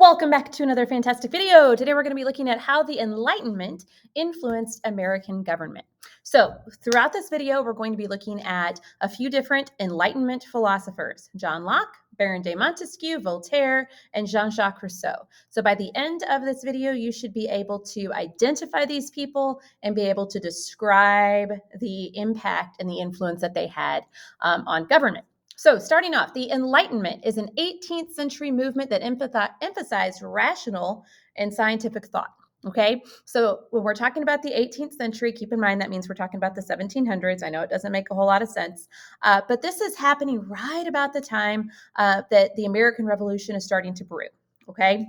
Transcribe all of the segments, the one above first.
Welcome back to another fantastic video. Today we're going to be looking at how the Enlightenment influenced American government. So throughout this video, we're going to be looking at a few different Enlightenment philosophers: John Locke, Baron de Montesquieu, Voltaire, and Jean-Jacques Rousseau. So by the end of this video, you should be able to identify these people and be able to describe the impact and the influence that they had on government. So starting off, the Enlightenment is an 18th century movement that emphasized rational and scientific thought. Okay, so when we're talking about the 18th century, keep in mind that means we're talking about the 1700s. I know it doesn't make a whole lot of sense, but this is happening right about the time that the American Revolution is starting to brew. Okay,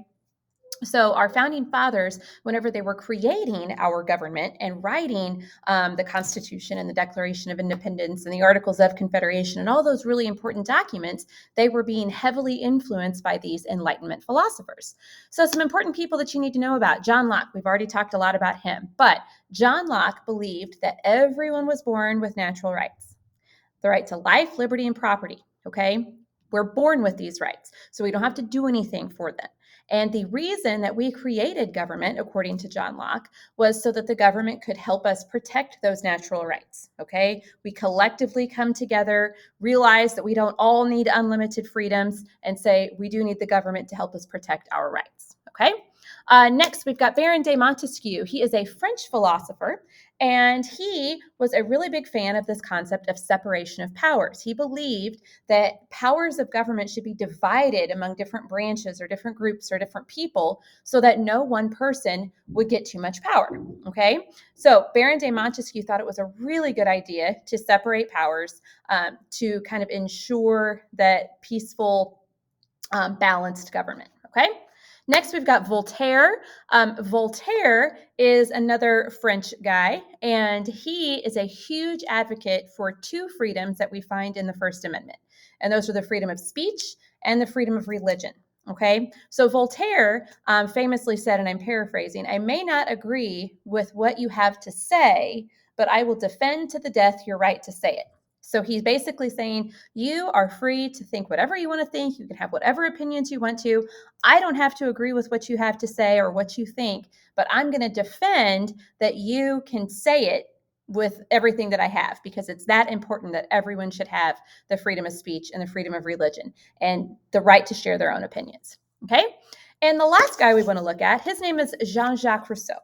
so our founding fathers, whenever they were creating our government and writing the Constitution and the Declaration of Independence and the Articles of Confederation and all those really important documents, they were being heavily influenced by these Enlightenment philosophers. So some important people that you need to know about: John Locke. We've already talked a lot about him, but John Locke believed that everyone was born with natural rights: the right to life, liberty, and property. Okay, we're born with these rights, so we don't have to do anything for them. And the reason that we created government, according to John Locke, was so that the government could help us protect those natural rights. Okay, we collectively come together, realize that we don't all need unlimited freedoms, and say we do need the government to help us protect our rights. Okay. Next, we've got Baron de Montesquieu. He is a French philosopher, and he was a really big fan of this concept of separation of powers. He believed that powers of government should be divided among different branches or different groups or different people so that no one person would get too much power. Okay, so Baron de Montesquieu thought it was a really good idea to separate powers to kind of ensure that peaceful, balanced government. Okay. Next, we've got Voltaire. Voltaire is another French guy, and he is a huge advocate for two freedoms that we find in the First Amendment. And those are the freedom of speech and the freedom of religion. Okay, so Voltaire famously said, and I'm paraphrasing, "I may not agree with what you have to say, but I will defend to the death your right to say it." So he's basically saying you are free to think whatever you want to think. You can have whatever opinions you want to. I don't have to agree with what you have to say or what you think, but I'm going to defend that you can say it with everything that I have, because it's that important that everyone should have the freedom of speech and the freedom of religion and the right to share their own opinions. Okay. And the last guy we want to look at, his name is Jean-Jacques Rousseau.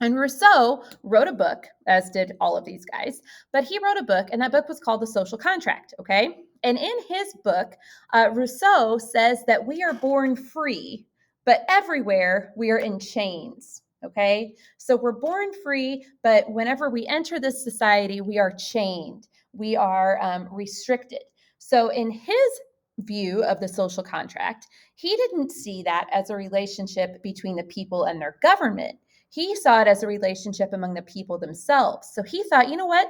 And Rousseau wrote a book, as did all of these guys, but he wrote a book, and that book was called The Social Contract, okay? And in his book, Rousseau says that we are born free, but everywhere we are in chains, okay? So we're born free, but whenever we enter this society, we are chained. We are restricted. So in his view of the social contract, he didn't see that as a relationship between the people and their government. He saw it as a relationship among the people themselves. So he thought, you know what?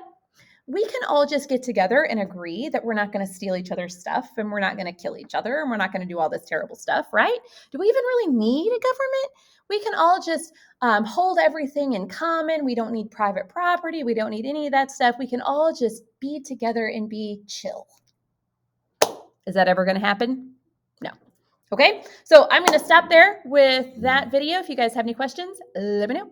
We can all just get together and agree that we're not going to steal each other's stuff, and we're not going to kill each other, and we're not going to do all this terrible stuff, right? Do we even really need a government? We can all just hold everything in common. We don't need private property. We don't need any of that stuff. We can all just be together and be chill. Is that ever going to happen? No. Okay, so I'm going to stop there with that video. If you guys have any questions, let me know.